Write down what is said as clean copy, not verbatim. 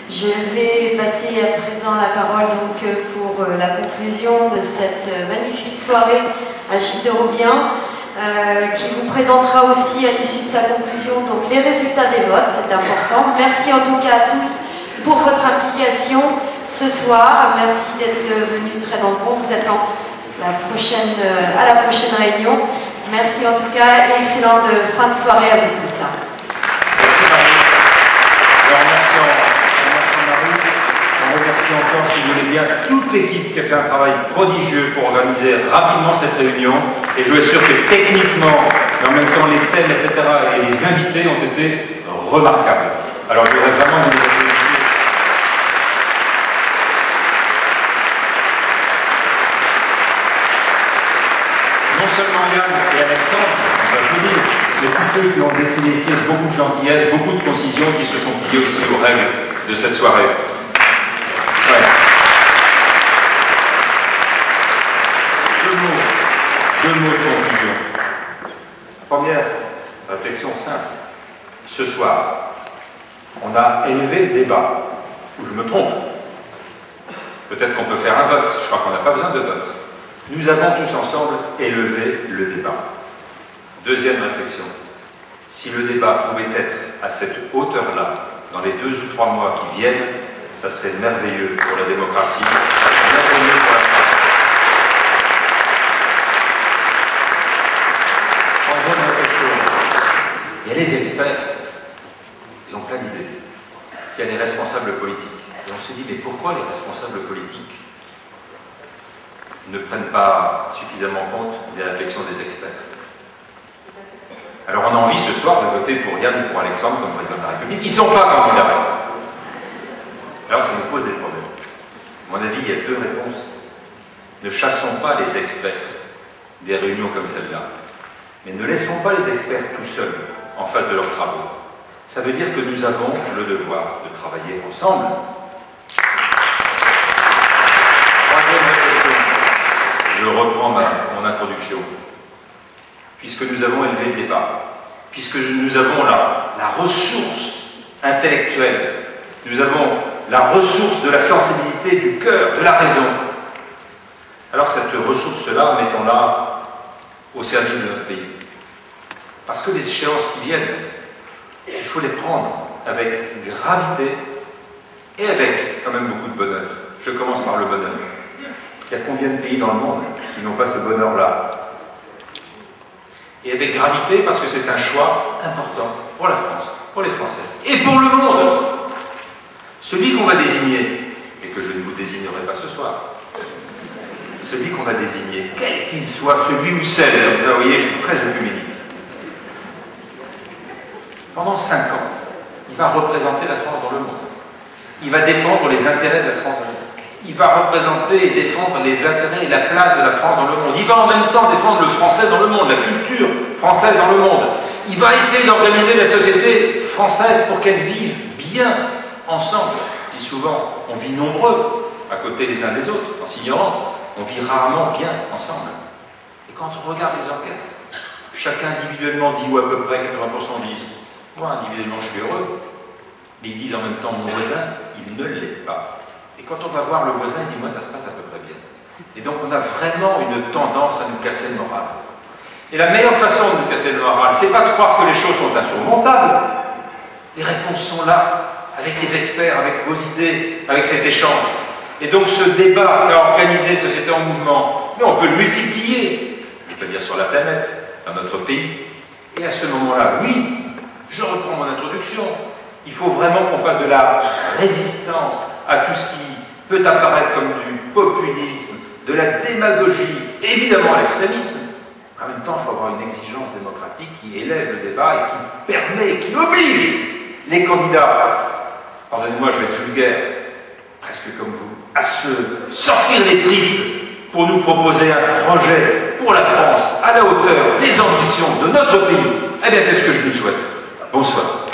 Je vais passer à présent la parole donc pour la conclusion de cette magnifique soirée à Gilles de Roubiens, qui vous présentera aussi à l'issue de sa conclusion donc les résultats des votes, c'est important. Merci en tout cas à tous pour votre implication ce soir. Merci d'être venus très nombreux. Vous attend à la prochaine réunion. Merci en tout cas et excellente fin de soirée à vous tous. Merci Marie. Alors merci Marie. On remercie encore, si vous voulez bien, toute l'équipe qui a fait un travail prodigieux pour organiser rapidement cette réunion. Et je vous assure que techniquement, et en même temps les thèmes, etc., et les invités ont été remarquables. Alors je voudrais vraiment vous remercier. Non seulement Yann et Alexandre, on va vous dire, mais tous ceux qui ont défilé ici avec beaucoup de gentillesse, beaucoup de concision, qui se sont pliés aussi aux règles de cette soirée. Ouais. Deux mots de conclusion. Première réflexion simple. Ce soir, on a élevé le débat, ou je me trompe. Peut-être qu'on peut faire un vote, je crois qu'on n'a pas besoin de vote. Nous avons tous ensemble élevé le débat. Deuxième réflexion. Si le débat pouvait être à cette hauteur-là, dans les 2 ou 3 mois qui viennent, ça serait merveilleux pour la démocratie, merveilleux pour la France. Troisième réflexion. Il y a les experts, ils ont plein d'idées. Il y a les responsables politiques. Et on se dit, mais pourquoi les responsables politiques ne prennent pas suffisamment compte des réflexions des experts? Alors on a envie ce soir de voter pour Yann ou pour Alexandre comme président de la République. Ils ne sont pas candidats. Alors ça nous pose des problèmes. À mon avis, il y a 2 réponses. Ne chassons pas les experts des réunions comme celle-là. Mais ne laissons pas les experts tout seuls en face de leurs travaux. Ça veut dire que nous avons le devoir de travailler ensemble. Troisième réflexion. Je reprends mon introduction. Puisque nous avons élevé le débat, puisque nous avons la ressource intellectuelle, nous avons la ressource de la sensibilité, du cœur, de la raison. Alors cette ressource-là, mettons-la au service de notre pays. Parce que les échéances qui viennent, il faut les prendre avec gravité et avec quand même beaucoup de bonheur. Je commence par le bonheur. Il y a combien de pays dans le monde qui n'ont pas ce bonheur-là? Et avec gravité, parce que c'est un choix important pour la France, pour les Français, et pour le monde. Celui qu'on va désigner, et que je ne vous désignerai pas ce soir, celui qu'on va désigner, quel qu'il soit, celui ou celle, comme ça, vous voyez, je suis très œcuménique. Pendant 5 ans, il va représenter la France dans le monde. Il va défendre les intérêts de la France dans le monde. Il va représenter et défendre les intérêts et la place de la France dans le monde. Il va en même temps défendre le français dans le monde, la culture française dans le monde. Il va essayer d'organiser la société française pour qu'elle vive bien ensemble. Et souvent, on vit nombreux, à côté les uns des autres, en s'ignorant. On vit rarement bien ensemble. Et quand on regarde les enquêtes, chacun individuellement dit, ou à peu près 80% disent, moi individuellement je suis heureux, mais ils disent en même temps, mon voisin, il ne l'est pas. Et quand on va voir le voisin, il dit, moi ça se passe à peu près bien. Et donc on a vraiment une tendance à nous casser le moral. Et la meilleure façon de nous casser le moral, c'est pas de croire que les choses sont insurmontables. Les réponses sont là, avec les experts, avec vos idées, avec cet échange. Et donc ce débat qu'a organisé Société en Mouvement, mais on peut le multiplier, je ne vais pas dire sur la planète, dans notre pays. Et à ce moment-là, oui, je reprends mon introduction, il faut vraiment qu'on fasse de la résistance à tout ce qui peut apparaître comme du populisme, de la démagogie, évidemment à l'extrémisme. En même temps, il faut avoir une exigence démocratique qui élève le débat et qui permet, qui oblige les candidats, pardonnez-moi, je vais être vulgaire, presque comme vous, à se sortir les tripes pour nous proposer un projet pour la France à la hauteur des ambitions de notre pays. Eh bien, c'est ce que je nous souhaite. Bonsoir.